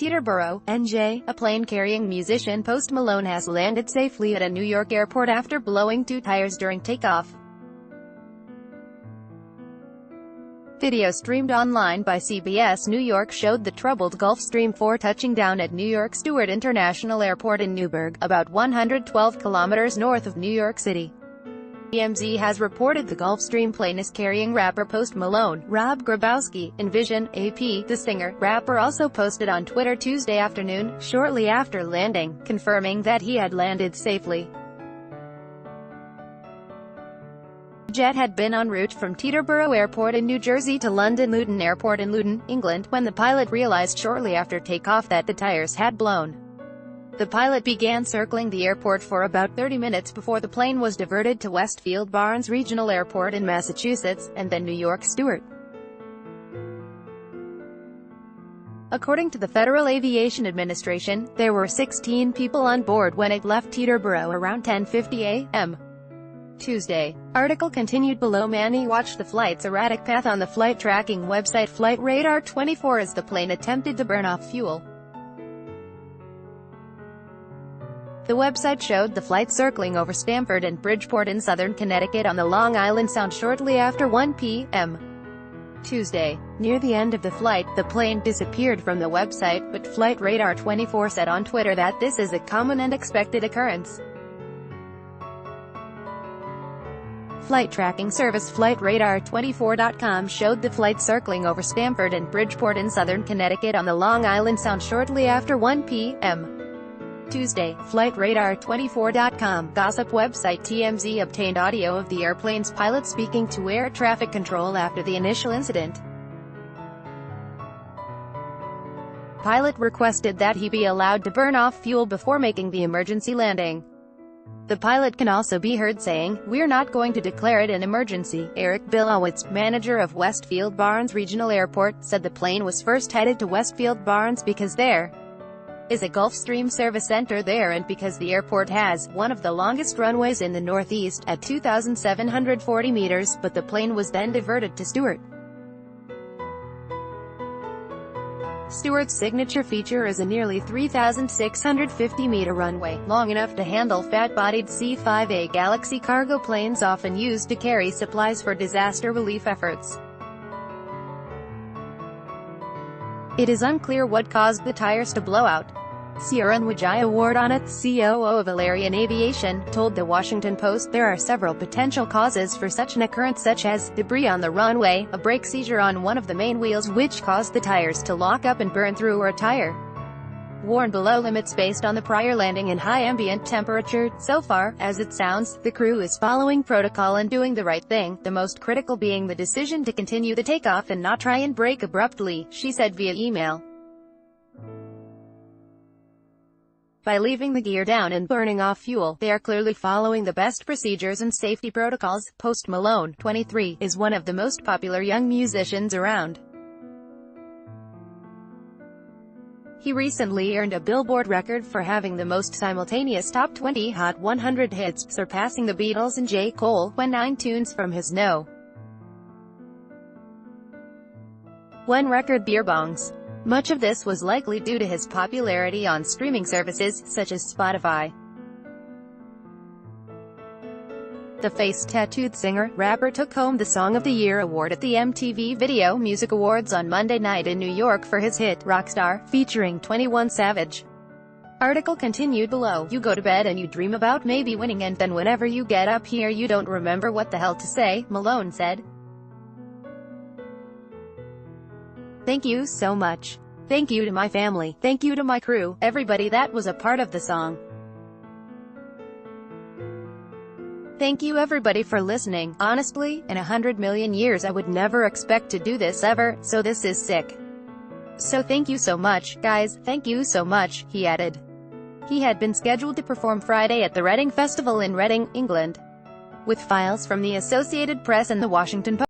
Teterboro, NJ, a plane carrying musician Post Malone has landed safely at a New York airport after blowing two tires during takeoff. Video streamed online by CBS New York showed the troubled Gulfstream 4 touching down at New York Stewart International Airport in Newburgh, about 112 kilometers north of New York City. TMZ has reported the Gulfstream plane is carrying rapper Post Malone. Rob Grabowski, Envision, AP, the singer-rapper also posted on Twitter Tuesday afternoon, shortly after landing, confirming that he had landed safely. The jet had been en route from Teterboro Airport in New Jersey to London Luton Airport in Luton, England, when the pilot realized shortly after takeoff that the tires had blown. The pilot began circling the airport for about 30 minutes before the plane was diverted to Westfield Barnes Regional Airport in Massachusetts, and then New York Stewart. According to the Federal Aviation Administration, there were 16 people on board when it left Teterboro around 10:50 a.m. Tuesday. Article continued below. Manny watched the flight's erratic path on the flight tracking website Flight Radar 24 as the plane attempted to burn off fuel. The website showed the flight circling over Stamford and Bridgeport in southern Connecticut on the Long Island Sound shortly after 1 p.m. Tuesday. Near the end of the flight, the plane disappeared from the website, but Flight Radar 24 said on Twitter that this is a common and expected occurrence. Flight tracking service FlightRadar24.com showed the flight circling over Stamford and Bridgeport in southern Connecticut on the Long Island Sound shortly after 1 p.m. Tuesday. FlightRadar24.com gossip website TMZ obtained audio of the airplane's pilot speaking to air traffic control after the initial incident. Pilot requested that he be allowed to burn off fuel before making the emergency landing. The pilot can also be heard saying, "We're not going to declare it an emergency." Eric Bilowitz, manager of Westfield Barnes Regional Airport, said the plane was first headed to Westfield Barnes because there is a Gulfstream service center there and because the airport has one of the longest runways in the Northeast, at 2,740 meters, but the plane was then diverted to Stewart. Stewart's signature feature is a nearly 3,650-meter runway, long enough to handle fat-bodied C-5A Galaxy cargo planes often used to carry supplies for disaster relief efforts. It is unclear what caused the tires to blow out. Sierra Wijaya Wardana, COO of Valerian Aviation, told The Washington Post there are several potential causes for such an occurrence, such as debris on the runway, a brake seizure on one of the main wheels which caused the tires to lock up and burn through, or a tire worn below limits based on the prior landing and high ambient temperature. So far, as it sounds, the crew is following protocol and doing the right thing, the most critical being the decision to continue the takeoff and not try and brake abruptly, she said via email. By leaving the gear down and burning off fuel, they are clearly following the best procedures and safety protocols. Post Malone, 23, is one of the most popular young musicians around. He recently earned a Billboard record for having the most simultaneous Top 20 Hot 100 hits, surpassing the Beatles and J. Cole, when 9 tunes from his No. 1 record Beer Bongs. Much of this was likely due to his popularity on streaming services, such as Spotify. The face-tattooed singer-rapper took home the Song of the Year award at the MTV Video Music Awards on Monday night in New York for his hit, Rockstar, featuring 21 Savage. Article continued below. You go to bed and you dream about maybe winning, and then whenever you get up here you don't remember what the hell to say, Malone said. "Thank you so much. Thank you to my family. Thank you to my crew, everybody that was a part of the song. Thank you everybody for listening. Honestly, in 100 million years I would never expect to do this ever, so this is sick. So thank you so much, guys, thank you so much," he added. He had been scheduled to perform Friday at the Reading Festival in Reading, England. With files from the Associated Press and The Washington Post.